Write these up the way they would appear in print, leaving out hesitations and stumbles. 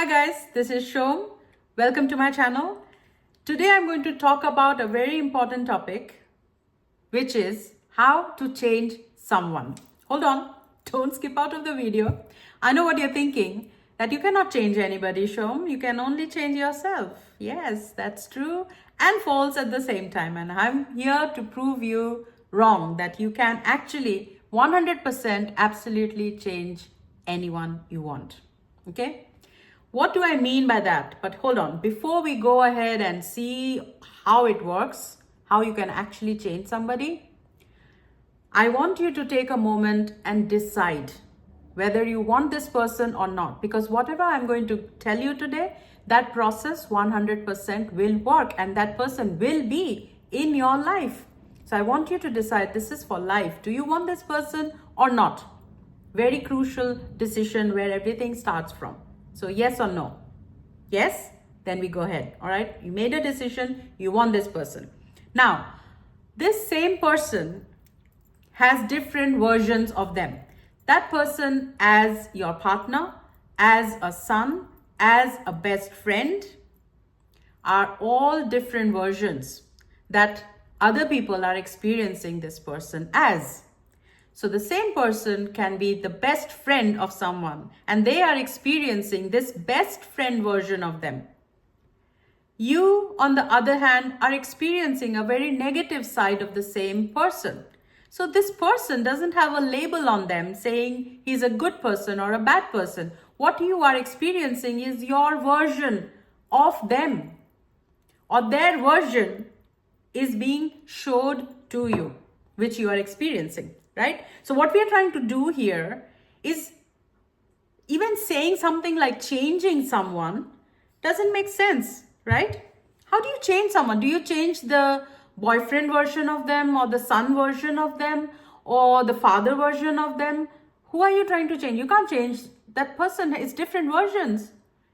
Hi guys, this is Shom. Welcome to my channel. Today I'm going to talk about a very important topic, which is how to change someone. Hold on, don't skip out of the video. I know what you're thinking, that you cannot change anybody, Shom. You can only change yourself. Yes, that's true and false at the same time. And I'm here to prove you wrong, that you can actually 100% absolutely change anyone you want. Okay? What do I mean by that? But hold on, before we go ahead and see how it works, how you can actually change somebody, I want you to take a moment and decide whether you want this person or not. Because whatever I'm going to tell you today, that process 100% will work and that person will be in your life. So I want you to decide, this is for life. Do you want this person or not? Very crucial decision where everything starts from. So yes or no? Yes? Then we go ahead. All right? You made a decision. You want this person. Now, this same person has different versions of them. That person as your partner, as a son, as a best friend are all different versions that other people are experiencing this person as. So the same person can be the best friend of someone and they are experiencing this best friend version of them. You, on the other hand, are experiencing a very negative side of the same person. So this person doesn't have a label on them saying he's a good person or a bad person. What you are experiencing is your version of them, or their version is being showed to you, which you are experiencing. Right? So what we are trying to do here is, even saying something like changing someone doesn't make sense, right? How do you change someone? Do you change the boyfriend version of them or the son version of them or the father version of them? Who are you trying to change? You can't change. That person is different versions.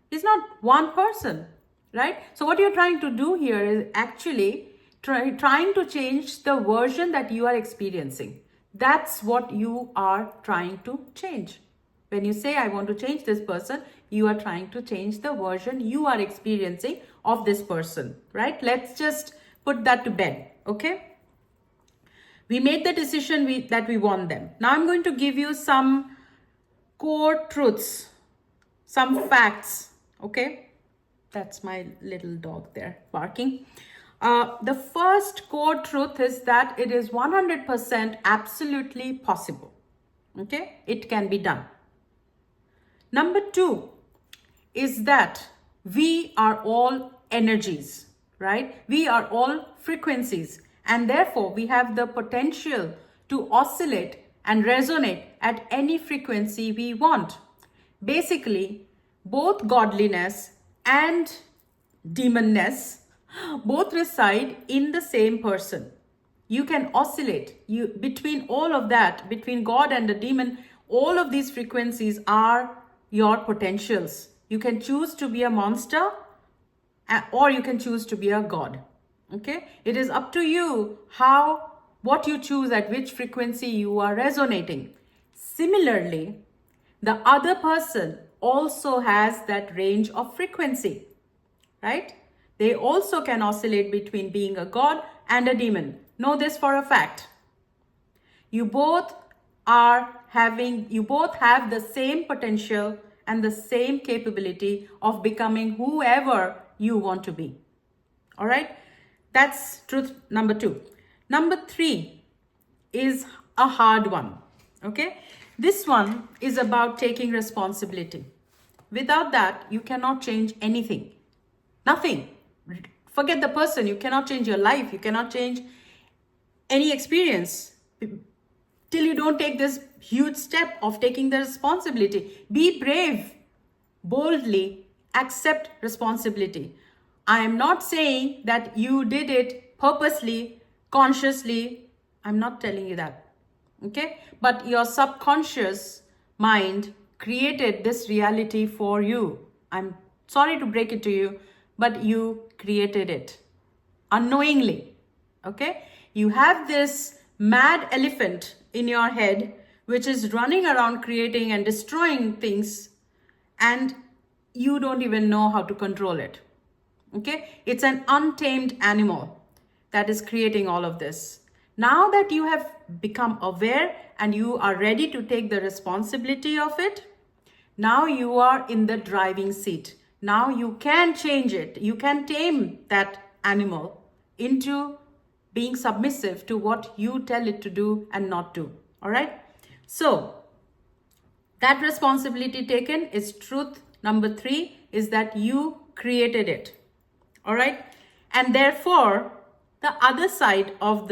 It's not one person, right? So what you're trying to do here is actually trying to change the version that you are experiencing. That's what you are trying to change. When you say, I want to change this person, you are trying to change the version you are experiencing of this person, right? Let's just put that to bed, okay? We made the decision that we want them. Now I'm going to give you some core truths, some facts, okay? That's my little dog there barking. The first core truth is that it is 100% absolutely possible. Okay, it can be done. Number two is that we are all energies, right? We are all frequencies, and therefore we have the potential to oscillate and resonate at any frequency we want. Basically, both godliness and demonness both reside in the same person. You can oscillate between all of that, between God and the demon. All of these frequencies are your potentials. You can choose to be a monster or you can choose to be a god. Okay? It is up to you what you choose, at which frequency you are resonating. Similarly, the other person also has that range of frequency, right? They also can oscillate between being a god and a demon. Know this for a fact. You both have the same potential and the same capability of becoming whoever you want to be. All right? That's truth number two. Number three is a hard one. Okay? This one is about taking responsibility. Without that, you cannot change anything. Nothing. Forget the person. You cannot change your life. You cannot change any experience till you don't take this huge step of taking the responsibility. Be brave. Boldly accept responsibility. I am not saying that you did it purposely, consciously. I'm not telling you that. Okay? But your subconscious mind created this reality for you. I'm sorry to break it to you, but you created it unknowingly. Okay? You have this mad elephant in your head which is running around creating and destroying things, and you don't even know how to control it. Okay, it's an untamed animal that is creating all of this. Now that you have become aware and you are ready to take the responsibility of it, now you are in the driving seat. Now you can change it. You can tame that animal into being submissive to what you tell it to do and not do. All right. So that responsibility taken is truth. Number 3 is that you created it. All right. And therefore, the other side of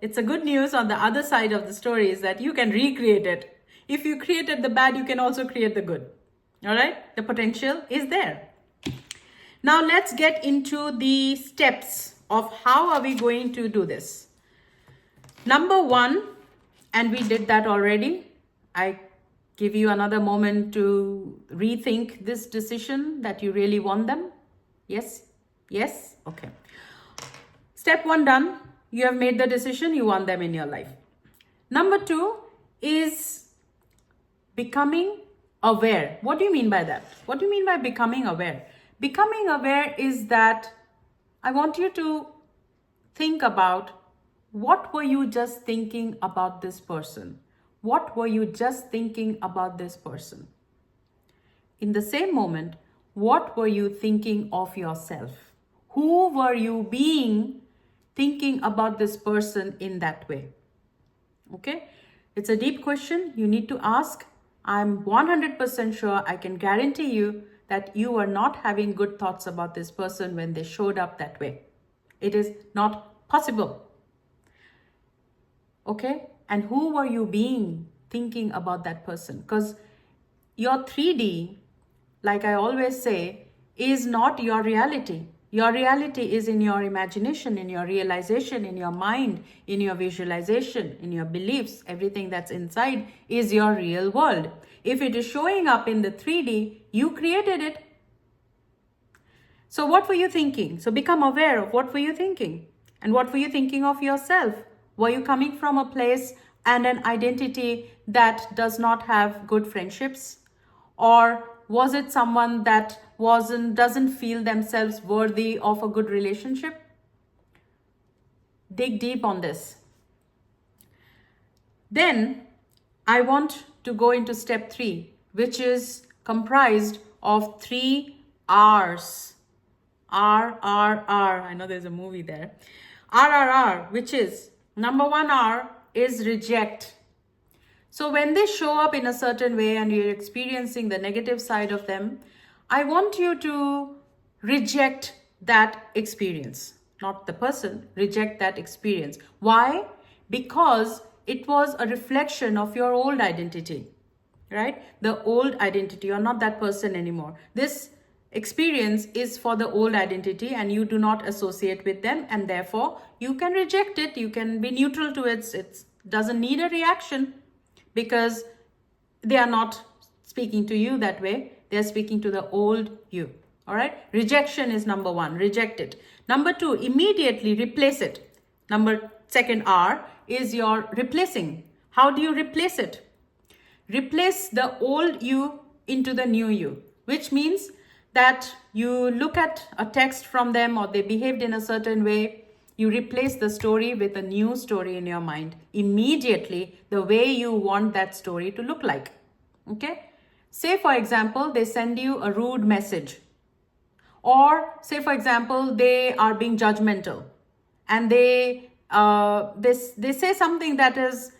it's a good news on the other side of the story is that you can recreate it. If you created the bad, you can also create the good. All right. The potential is there. Now let's get into the steps of how are we going to do this. Number 1, and we did that already. I give you another moment to rethink this decision that you really want them. Yes? Yes? Okay. Step 1 done. You have made the decision. You want them in your life. Number 2 is becoming aware. What do you mean by that? What do you mean by becoming aware? Becoming aware is that I want you to think about what were you just thinking about this person? What were you just thinking about this person? In the same moment, what were you thinking of yourself? Who were you being thinking about this person in that way? Okay, it's a deep question you need to ask. I'm 100% sure, I can guarantee you that you are not having good thoughts about this person when they showed up that way. It is not possible. Okay, and who were you being thinking about that person? Because your 3D, like I always say, is not your reality. Your reality is in your imagination, in your realization, in your mind, in your visualization, in your beliefs. Everything that's inside is your real world. If it is showing up in the 3D, you created it. So what were you thinking? So become aware of what were you thinking? And what were you thinking of yourself? Were you coming from a place and an identity that does not have good friendships? Or was it someone that doesn't feel themselves worthy of a good relationship? Dig deep on this. Then I want to go into step 3, which is comprised of 3 R's. R. I know there's a movie there. R, which is number 1 R is reject. So when they show up in a certain way and you're experiencing the negative side of them, I want you to reject that experience. Not the person, reject that experience. Why? Because it was a reflection of your old identity, right? The old identity. You're not that person anymore. This experience is for the old identity and you do not associate with them, and therefore you can reject it. You can be neutral to it. It doesn't need a reaction because they are not speaking to you that way. They're speaking to the old you. All right. Rejection is number 1. Reject it. Number 2, immediately replace it. Second R is your replacing. How do you replace it? Replace the old you into the new you, which means that you look at a text from them or they behaved in a certain way. You replace the story with a new story in your mind immediately, the way you want that story to look like. Okay. Say, for example, they send you a rude message. Or say, for example, they are being judgmental and they say something that is,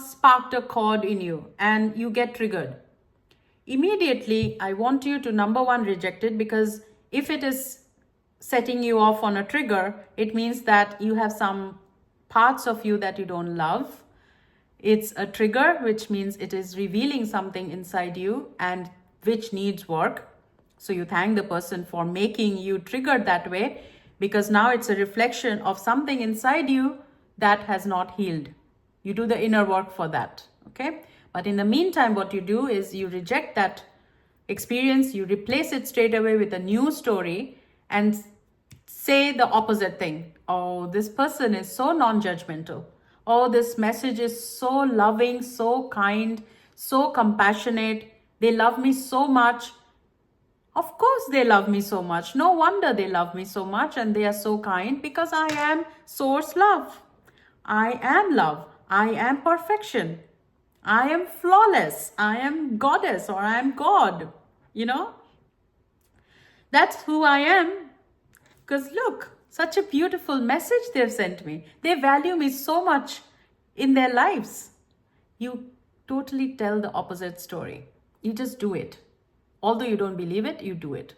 sparked a chord in you and you get triggered. Immediately, I want you to, number 1, reject it, because if it is setting you off on a trigger, it means that you have some parts of you that you don't love. It's a trigger, which means it is revealing something inside you and which needs work. So you thank the person for making you triggered that way, because now it's a reflection of something inside you that has not healed. You do the inner work for that. Okay. But in the meantime, what you do is you reject that experience, you replace it straight away with a new story and say the opposite thing. Oh, this person is so non-judgmental. Oh, this message is so loving, so kind, so compassionate. They love me so much. Of course, they love me so much. No wonder they love me so much and they are so kind because I am source love. I am love. I am perfection. I am flawless. I am goddess or I am God. You know, that's who I am. Because look, such a beautiful message they've sent me. They value me so much in their lives. You totally tell the opposite story. You just do it. Although you don't believe it, you do it.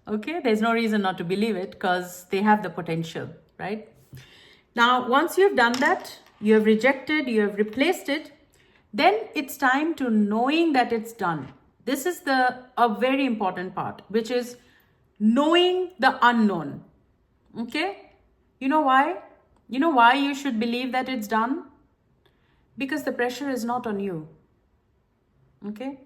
Okay, there's no reason not to believe it because they have the potential, right? Now, once you've done that, you have rejected, you have replaced it, then it's time to knowing that it's done. This is a very important part, which is knowing the unknown. Okay? You know why? You know why you should believe that it's done? Because the pressure is not on you. Okay?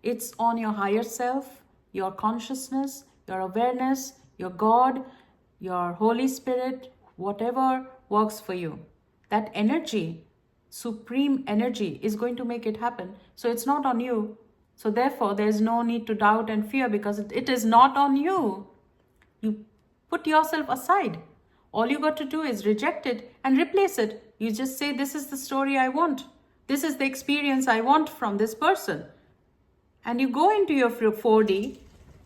It's on your higher self, your consciousness, your awareness, your God, your Holy Spirit, whatever works for you. That energy, supreme energy, is going to make it happen. So it's not on you. So therefore, there's no need to doubt and fear because it is not on you. You put yourself aside. All you got to do is reject it and replace it. You just say, this is the story I want. This is the experience I want from this person. And you go into your 4D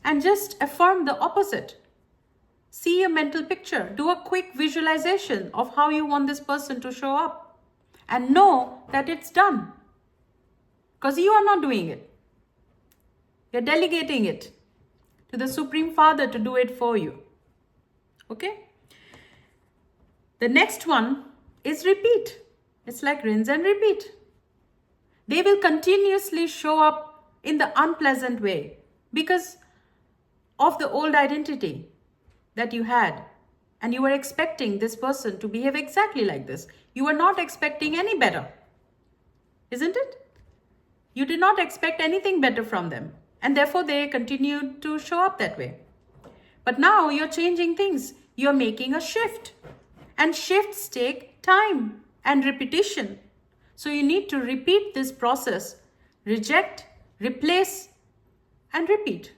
and just affirm the opposite. See a mental picture. Do a quick visualization of how you want this person to show up. And know that it's done. Because you are not doing it. You're delegating it to the Supreme Father to do it for you. Okay? The next one is repeat. It's like rinse and repeat. They will continuously show up in the unpleasant way because of the old identity that you had. And you were expecting this person to behave exactly like this. You were not expecting any better. Isn't it? You did not expect anything better from them. And therefore, they continued to show up that way. But now you're changing things. You're making a shift. And shifts take time and repetition. So you need to repeat this process. Reject, replace, and repeat.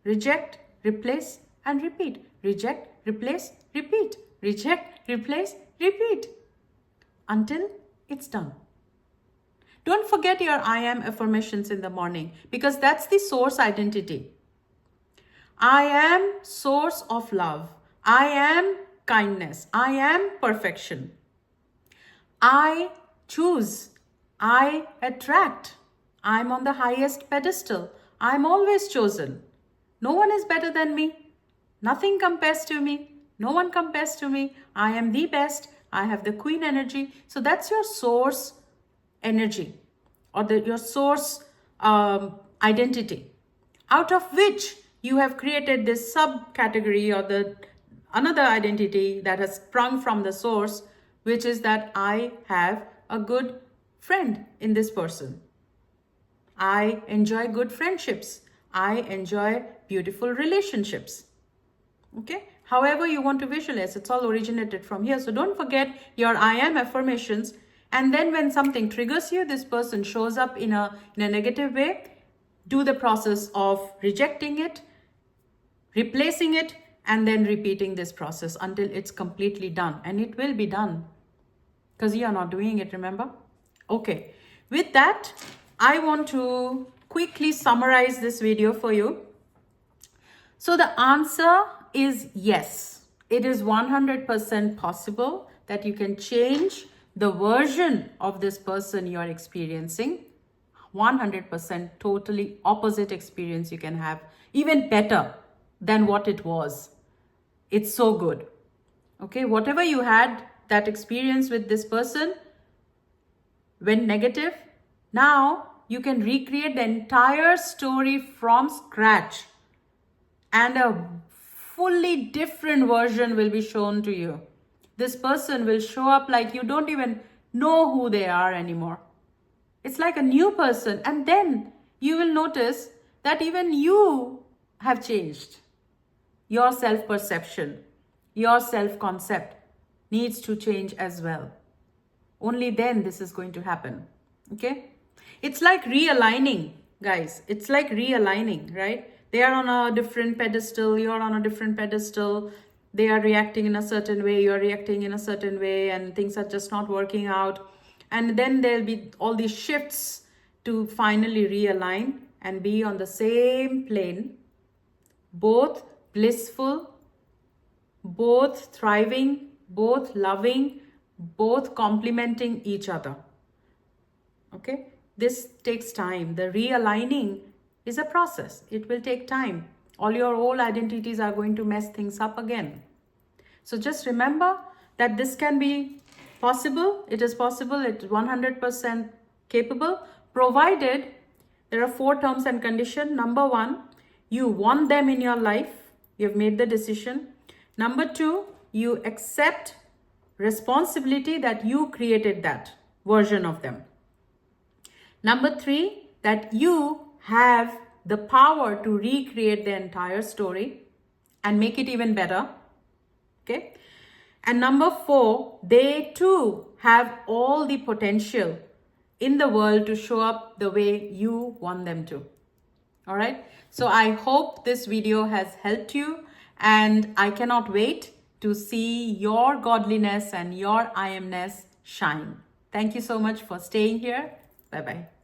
Reject, replace, and repeat. Reject, replace, repeat. Reject, replace, repeat. Until it's done. Don't forget your I am affirmations in the morning because that's the source identity. I am source of love. I am kindness. I am perfection. I choose. I attract. I'm on the highest pedestal. I'm always chosen. No one is better than me. Nothing compares to me. No one compares to me. I am the best. I have the queen energy. So that's your source energy or your source identity, out of which you have created this subcategory or another identity that has sprung from the source, which is that I have a good friend in this person. I enjoy good friendships. I enjoy beautiful relationships. Okay? However you want to visualize, it's all originated from here. So don't forget your I am affirmations. And then when something triggers you, this person shows up in a negative way, do the process of rejecting it, replacing it, and then repeating this process until it's completely done. And it will be done because you are not doing it, remember? Okay, with that, I want to quickly summarize this video for you. So the answer is yes. It is 100% possible that you can change the version of this person you're experiencing. 100% totally opposite experience you can have, even better than what it was. It's so good. Okay, whatever you had that experience with this person went negative. Now you can recreate the entire story from scratch and a fully different version will be shown to you. This person will show up like you don't even know who they are anymore. It's like a new person. And then you will notice that even you have changed. Your self-perception, your self-concept needs to change as well. Only then this is going to happen. Okay? It's like realigning, guys. It's like realigning, right? They are on a different pedestal, you're on a different pedestal. They are reacting in a certain way, you're reacting in a certain way, and things are just not working out. And then there'll be all these shifts to finally realign and be on the same plane, both blissful, both thriving, both loving, both complementing each other. Okay, this takes time. The realigning is a process. It will take time. All your old identities are going to mess things up again. So just remember that this can be possible. It is possible. It's 100% capable, provided there are 4 terms and conditions. Number 1, you want them in your life. You've made the decision. Number 2, you accept responsibility that you created that version of them. Number 3, that you have the power to recreate the entire story and make it even better. Okay. And number 4, they too have all the potential in the world to show up the way you want them to. All right. So I hope this video has helped you, and I cannot wait to see your godliness and your I amness shine. Thank you so much for staying here. Bye-bye.